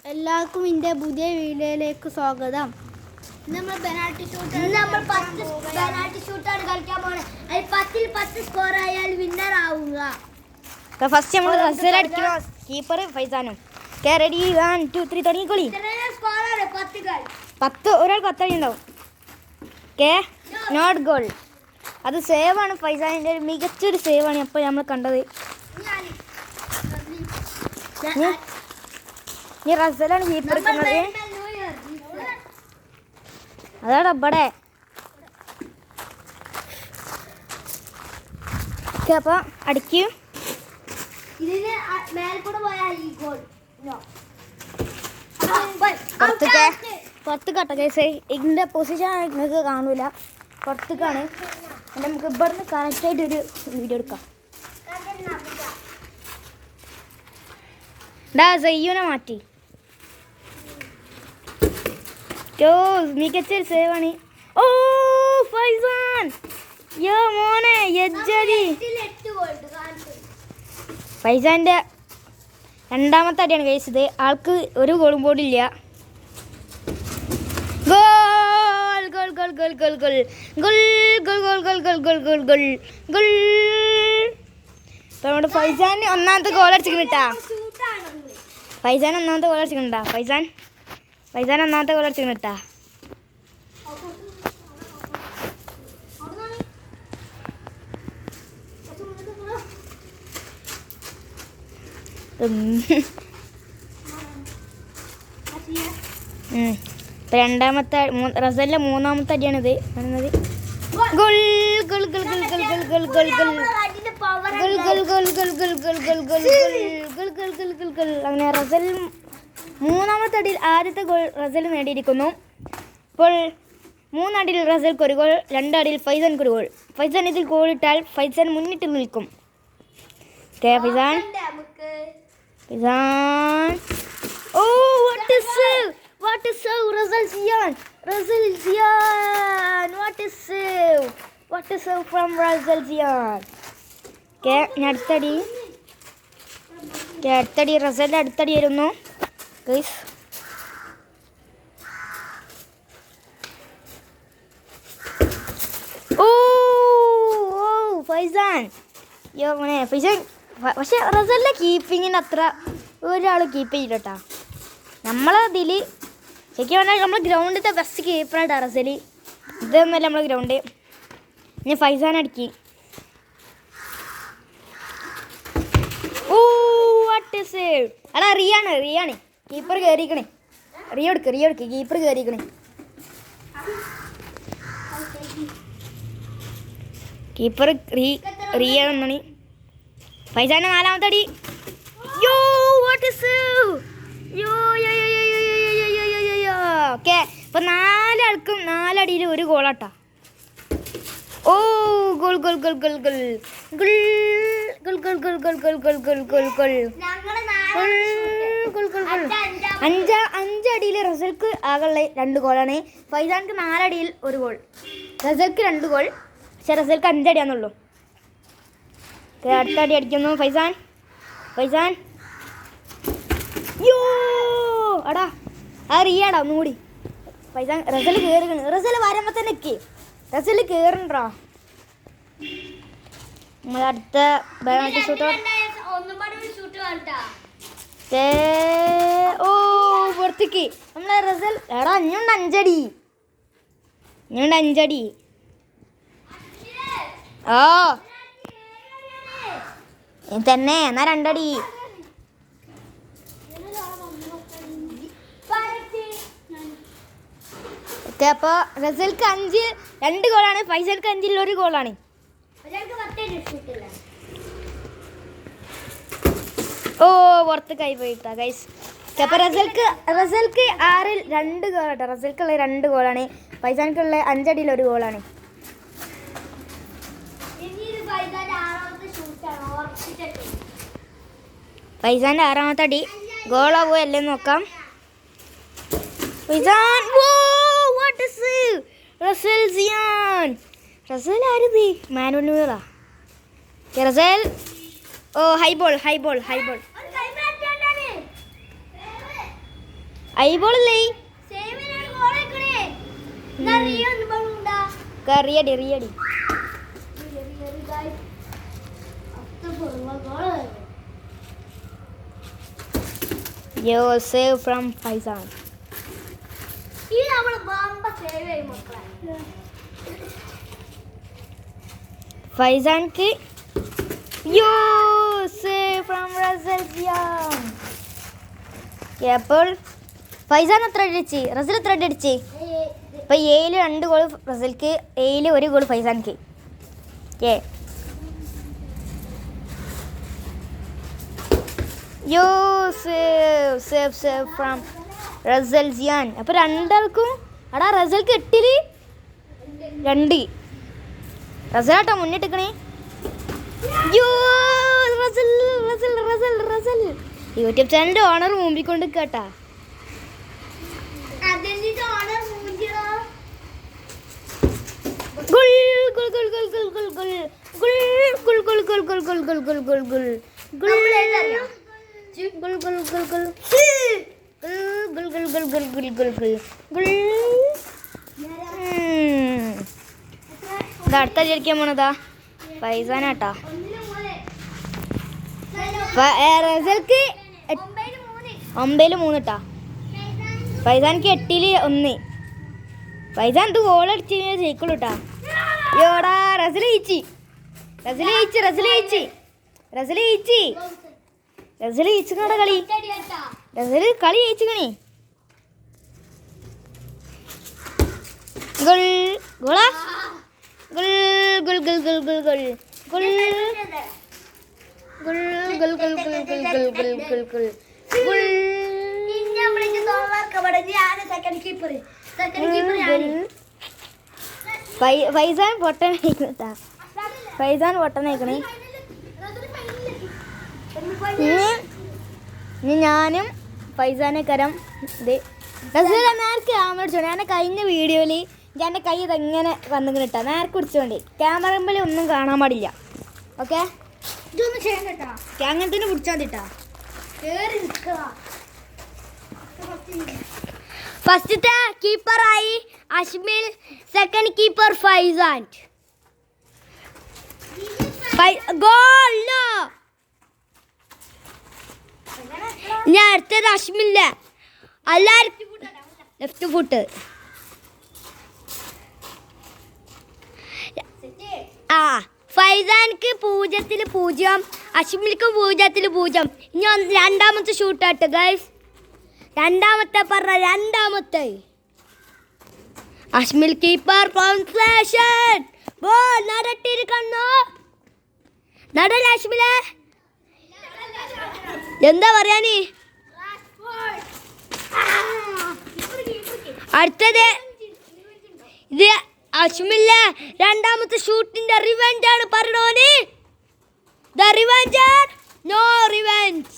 എല്ലാവർക്കും എൻ്റെ പുതിയ വീഡിയോയിലേക്ക് സ്വാഗതം. നമ്മൾ പെനാൽറ്റി ഷൂട്ടാണ് കളിക്കാൻ പോകുന്നത്. അതിൽ 10ൽ 10 സ്കോർ ആയാൽ വിന്നർ ആവുക. ഫസ്റ്റ് നമ്മൾ റസൽ അടിക്കണം. കീപ്പർ ഫൈസാനും. റെഡി 1 2 3 തുടങ്ങിക്കോളി. 10 ഒരാൾ 10 അടിയുണ്ടാവും. Not goal. അത് സേവാണ്. ഫൈസാനിൻ്റെ ഒരു മികച്ചൊരു സേവാണ് അപ്പോൾ നമ്മൾ കണ്ടത്. ഈ റസലാണ് കീപ്പർ എടുക്കുന്നത്. അതാണ് ഇവിടെ. അപ്പോൾ അടിക്കും. പുറത്ത് കട്ട കേസ് ഇതിൻ്റെ പൊസിഷൻ നിങ്ങൾക്ക് കാണൂല. പുറത്തേക്കാണ്. നമുക്ക് ഇവിടുന്ന് കറക്റ്റായിട്ടൊരു വീഡിയോ എടുക്കാം. സയ്യൂനെ മാറ്റി. മികച്ചൊരു സേവാണ്. ഓ ഫൈസാൻ യോ മോനെ യജ്ജതി. ഫൈസാൻ്റെ രണ്ടാമത്തെ അടിയാണ് കഴിച്ചത്. ആൾക്ക് ഒരു ഗോളും പോലില്ല. Goal goal goal goal goal goal goal goal goal goal goal goal goal goal goal. ഇപ്പം നമ്മുടെ ഫൈസാൻ ഒന്നാമത്തെ ഗോൾ അടിച്ചിട്ടാ. ഫൈസാൻ ഒന്നാമത്തെ ഗോൾ അടിച്ചിട്ടാ. ഫൈസാൻ ഒന്നാമത്തെ ഗോൾ അടിച്ചിട്ടാ. രണ്ടാമത്തെ റസലിന്റെ മൂന്നാമത്തെ അടിയാണിത് കാണുന്നത്. Goal goal goal goal goal goal goal goal goal അങ്ങനെ റസൽ മൂന്നാമത്തെ അടിയിൽ ആദ്യത്തെ ഗോൾ റസൽ നേടിയിരിക്കുന്നു. ഇപ്പോൾ 3 അടിയിൽ റസൽക്ക് ഒരു ഗോൾ, 2 അടിയിൽ ഫൈസാൻക്ക് ഒരു ഗോൾ. ഫൈസാൻ ഇതിൽ ഗോളിട്ടാൽ ഫൈസാൻ മുന്നിട്ട് നിൽക്കും. ഫൈസാൻ ഓ what is save Razal Ziyan what is save from Razal Ziyan. അടുത്തടി റസലിൻ്റെ അടുത്തടി ആയിരുന്നു ഗൈസ്. ഓ ഫൈസാൻ യോ മോനെ ഫൈസാൻ. പക്ഷെ റസലിൻ്റെ കീപ്പിങ്ങിന് അത്ര ഒരാൾ കീപ്പ് ചെയ്തിട്ടാ. നമ്മളതിൽ ശരിക്കും പറഞ്ഞാൽ നമ്മൾ ഗ്രൗണ്ടിലത്തെ ബെസ്റ്റ് കീപ്പറായിട്ടാണ് റസൽ. ഇതൊന്നുമല്ല നമ്മൾ ഗ്രൗണ്ട്. ഞാൻ ഫൈസാൻ അടിക്കി. Oh what save. എടാ റിയാണ് കീപ്പർ കയറിക്കണേ. റിയോ എടുക്ക് കീപ്പർ കയറിക്കണേ. കീപ്പർ റിയ എന്നാണ്. ഫൈസാൻ്റെ നാലാമത്തെ അടി. യോ വാട്ട് സേവ്. ഓക്കെ ഇപ്പം 4 ആൾക്കും 4 അടിയിൽ ഒരു ഗോളാട്ടാ. Oh goal goal goal goal goal goal goal goal goal goal goal goal goal goal goal 5 അടിയിൽ റസൽക്ക് ആകെയുള്ള 2 ഗോളാണ്. ഫൈസാൻക്ക് 4 അടിയിൽ ഒരു ഗോൾ. റസൽക്ക് 2 ഗോൾ. പക്ഷെ റസൽക്ക് 5 അടിയാന്നുള്ളൂ. അടുത്ത അടി അടിക്കുന്നു ഫൈസാൻ. യോ അടാ ആ റിയാടാ ഒന്നുകൂടി. ഫൈസാൻ റസൽ കയറുകയാണ്. റസൽ വരുമ്പോൾ തന്നെ നിൽക്കി. റസൽ കയറണ്ടാ. നമ്മൾ അടുത്ത പെനാൽറ്റി ഷൂട്ട്. ഓ പുറത്തേക്ക് നമ്മളെ റസൽ. എടാ ഇഞ്ഞുണ്ട് 5 അടി. ഓ തന്നെ എന്നാ 2 അടി. ഓക്കെ അപ്പോൾ റസൽക്ക് 2 ഗോളാണ്. ഫൈസൽക്ക് 5ൽ 1 ഗോളാണ്. ഓ പുറത്ത് കൈ പോയിട്ടാ ഗൈസ്. അപ്പോൾ റസൽക്ക് 6ൽ 2 ഗോളാട്ടോ. റസൽക്കുള്ള 2 ഗോളാണ്. ഫൈസാൻക്കുള്ള 5 അടിയിൽ 1 ഗോളാണ്. ഫൈസാൻ്റെ 6ാമത്തെ അടി ഗോളാവോ അല്ലേന്ന് നോക്കാം. Faizan what is Rasal Siyan. റസൽ ആരുത് manual. Rasal oh high ball. ഐബോളല്ലേ സേവിനാണ് ഗോൾ അടിക്കണേ. എന്നാ റിയ ഒന്ന് ബോളുണ്ടാ. കറിയടി റിയടി യോ സേവ് ഫ്രം ഫൈസാൻ. ഈ നമ്മള് ബമ്പ സേവ് ചെയ്യും മക്കളെ. ഫൈസാൻക്ക് യോ സേവ് ഫ്രം റസൽസിയാൻ. അപ്പോൾ ഫൈസാൻ എത്ര അടിച്ച് റസൽ എത്ര അടിച്ച്? ഇപ്പം എയിൽ 2 ഗോൾ റസൽക്ക്, എയിൽ 1 ഗോൾ ഫൈസാൻക്ക്. ഓക്കെ യോ സേവ് സേവ് സേവ് ഫ്രം റസൽസിയാൻ. അപ്പോൾ 2 ആൾക്കും എടാ റസൽക്ക് 8 2 റസലാട്ടോ മുന്നിട്ടിക്കണേ. യോ Russell Russell Russell Russell YouTube ചാനലിൻ്റെ ഓണർ മുമ്പിൽ കൊണ്ട് കേട്ടാ. അതെന്നിട്ട് ഓണർ മൂഞ്ചിയോ. ഗുൾ ഗുൾ ഗുൾ ഗുൾ ഗുൾ ഗുൾ ഗുൾ ഗുൾ ഗുൾ ഗുൾ ഗുൾ ഗുൾ ഗുൾ ഗുൾ ഗുൾ ഗുൾ ഗുൾ നമ്മളേതറിയാം. ഗുൾ ഗുൾ ഗുൾ ഗുൾ ഗുൾ ഗുൾ ഗുൾ ഗുൾ ഗുൾ ഗുൾ ഗുൾ ഗുൾ ഗുൾ. അടുത്ത കളിക്കാൻ പോണതാ ഫൈസാനാട്ടാ. റസൽക്ക് 9 3 ഇട്ടാ. ഫൈസാൻക്ക് 8 1. ഫൈസാൻ ഇത് ഗോൾ അടിച്ച് ജയിക്കുള്ളൂ കേട്ടാ. യോടാ റസൽ ജയിച്ച് റസൽ ജയിച്ച് റസൽ ജയിച്ച് റസൽ ജയിച്ച് റസൽ ജയിച്ചിക്കണ കളി. റസൽ കളി ജയിച്ചിക്കണേ. ഗുൾ ഗോളാ ഗുൾ ഗുൾ ഗുൾ ഗുൾ ഗുൾ ഗുൾ ഗുൾ ഗുൾ ഗുൾ ഗുൾ ഗുൾ ഗുൾ ഗുൾ ഗുൾ ഗുൾ ഗുൾ ഗുൾ. ഫൈസാൻ പൊട്ടനേക്കണ ഫൈസാൻ പൊട്ടനേക്കണേ. ഇനി ഞാനും ഫൈസാനെ കരം ഇത് നേർക്ക് ക്യാമറ അടിച്ചോണ്ട്. ഞാൻ കഴിഞ്ഞ വീഡിയോയിൽ ഞാൻ എൻ്റെ കൈ ഇതെങ്ങനെ വന്നിങ്ങനെ ഇട്ടാ നേർക്ക് പിടിച്ചോണ്ട് ക്യാമറയിൽ ഒന്നും കാണാൻ പാടില്ല. ഓക്കെ ഇതൊന്നും ചെയ്യണ്ടട്ടാ. അങ്ങനത്തെ പിടിച്ചാൽ മതിട്ടാ. കേറി നിൽക്കുക. ഫസ്റ്റത്തെ കീപ്പറായി Ashmil, second keeper Faizan. Goal ഞാൻ അടുത്തത് അഷ്മില്ല. എല്ലാവർക്കും ലെഫ്റ്റ് ഫുട്ട്. ആ ഫൈസാൻക്ക് 0-0, അഷ്മിൽക്ക് 0-0. ഇനി രണ്ടാമത്തെ ഷൂട്ടാട്ട് ഗൈസ്. രണ്ടാമത്തെ അഷ്മിൽ കീപ്പർ കോൺഫ്ലേഷൻ ബോൾ നടട്ടിരിക്കുന്നു. നടൽ അഷ്മിലെ എന്താ പറയാനീ. അടുത്തത് ഇത് അഷ്മിലെ രണ്ടാമത്തെ ഷൂട്ടിന്റെ റിവെഞ്ച് ആണ് പറഞ്ഞോന്. The revenger no revenge.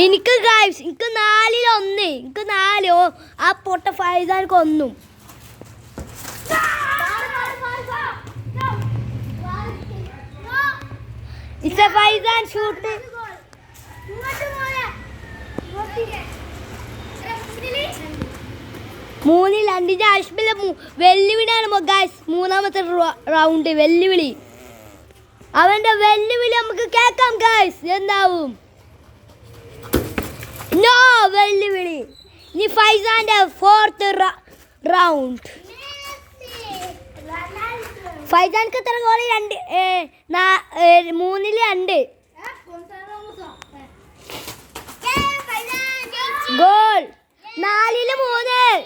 എനിക്ക് ഗൈസ് എനിക്ക് 4-1. എനിക്ക് 4 ആ പൊട്ട ഫൈസാൻക്ക് 1. ഫൈസാൻ ഷൂട്ട് 3-2 അഷ്മിലെ വെല്ലുവിളിയാണ് ഗൈസ്. മൂന്നാമത്തെ റൗണ്ട് വെല്ലുവിളി. അവന്റെ വെല്ലുവിളി നമുക്ക് കേൾക്കാം ഗൈസ്. എന്താവും നോ വെല്ലുവിളി. ഇനി ഫൈസാന്റെ 4th റൗണ്ട്. ഫൈസാൻക്ക് എത്ര ഗോൾ? 3-2 ഗോൾ. 4-3.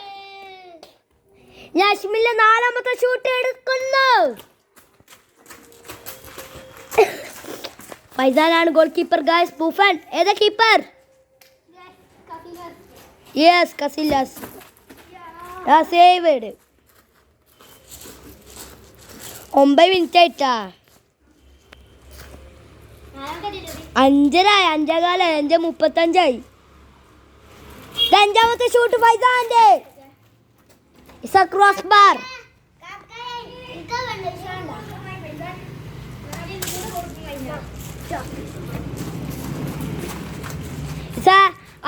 അഷ്മിലെ 4ാമത്തെ ഷൂട്ട് എടുക്കുന്നു. ഫൈസാനാണ് ഗോൾ കീപ്പർ ഗൈസ്. ബുഫൺ ഏതാ keeper? Yes Casillas. Saved. 9 minute ആയിട്ടാ. 5:30 5:35. 5ാമത്തെ ഷൂട്ട് ഫൈസാന്റെ. It's a cross bar.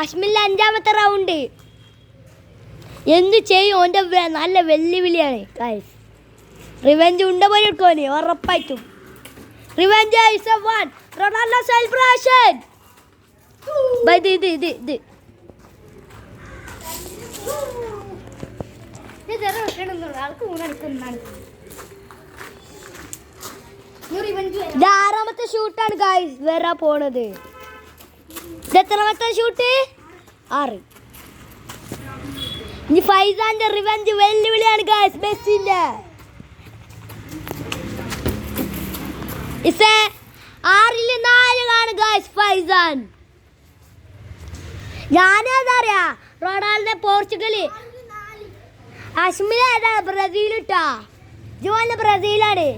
അശ്മിലിന്റെ അഞ്ചാമത്തെ റൗണ്ട്. എന്ത് ചെയ്യും? ഓന്റെ നല്ല വെല്ലുവിളിയാണ് ഗൈസ്. റിവെഞ്ച് ഉണ്ട പോലെ എടുക്കുവാന് ഉറപ്പായിട്ടും. Revenge is a one. Ronaldo celebration. ബൈ ഇത് ആറാമത്തെ ഷൂട്ടാണ് ഗൈസ് വരാൻ പോണത്. ഇത് എത്രാമത്തെ ഷൂട്ട്? 6. ഇനി ഫൈസാന്റെ റിവെഞ്ച് വെല്ലുവിളിയാണ് ഗൈസ് മെസ്സിന്റെ. 6-ൽ 4 ആണ് ഗൈസ് ഫൈസാൻ. ഞാനേതാ അറിയാ? റൊണാൾഡോ പോർച്ചുഗല്. അശ്മില ഏതാ? ബ്രസീൽ ഇട്ടാ. ജോന്റെ ബ്രസീലാണ്.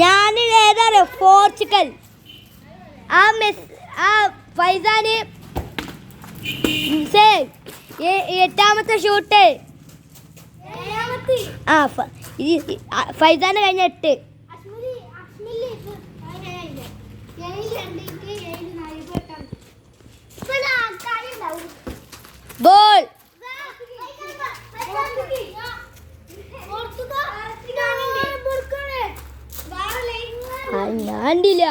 ഞാൻ ഏതാ? പോർച്ചുഗൽ. ആ ഫൈസാന് 8ാമത്തെ ഷൂട്ട്. ഫൈസാന് കഴിഞ്ഞ 8. ഗോൾ. ഞാണ്ടില്ല.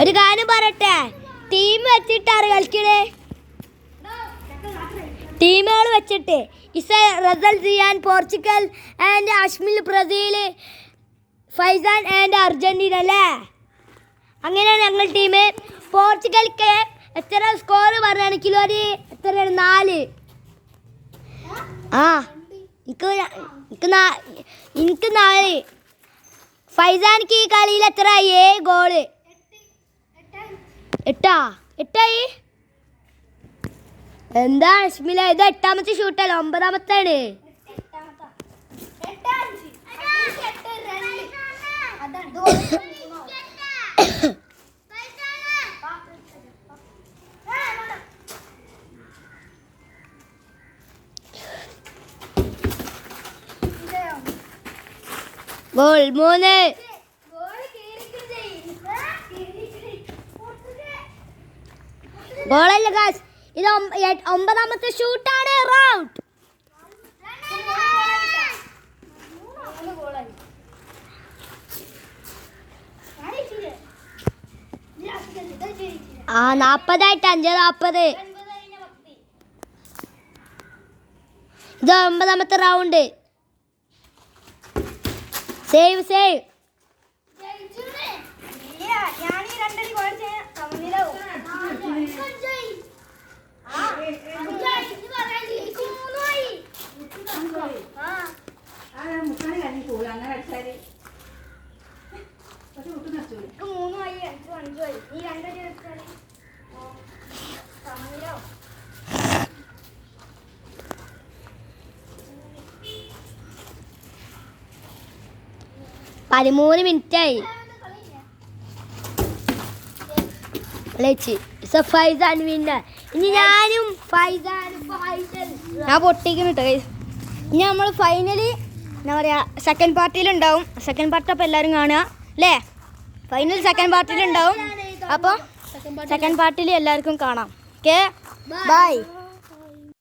ഒരു കാര്യം പറയട്ടെ, ടീം വെച്ചിട്ടാണ് കളിക്കണേ. ടീമുകൾ വെച്ചിട്ട് Rasal Siyan Portugal and Ashmil Brazil, Faizan and Argentina അല്ലേ? അങ്ങനെയാണ് ഞങ്ങൾ ടീം. പോർച്ചുഗൽക്ക് എത്ര സ്കോർ പറയുകയാണെങ്കിൽ ഒരു എത്രയാണ്? 4. എനിക്ക് 4. ഫൈസാനിക്ക് ഈ കളിയിൽ എത്ര? 7 ഗോള്. 8ആയി. എന്താ അശ്മില ഇത് 8ാമത്തെ ഷൂട്ടല്ല 9ാമത്താണ്. ഗോൾ 3. ഗോളല്ല ഗായ്സ്, ഇത് 9ാമത്തെ ഷൂട്ടാണ്. റൗണ്ട് ആ 40 5 40. ഇത് 9ാമത്തെ റൗണ്ട്. സേവ്. പതിമൂന്ന് മിനിറ്റായി. ഫൈസാൻ വിന്നർ. ഇനി ഞാനും ഞാൻ പൊട്ടിക്കുന്നു കേട്ടോ. ഇനി നമ്മൾ ഫൈനലി എന്താ പറയുക സെക്കൻഡ് പാർട്ടിയിലുണ്ടാവും. സെക്കൻഡ് പാർട്ടി അപ്പോൾ എല്ലാവരും കാണുക അല്ലേ? ഫൈനൽ സെക്കൻഡ് പാർട്ടിയിലുണ്ടാവും. അപ്പോൾ സെക്കൻഡ് പാർട്ടിയിൽ എല്ലാവർക്കും കാണാം. Okay by.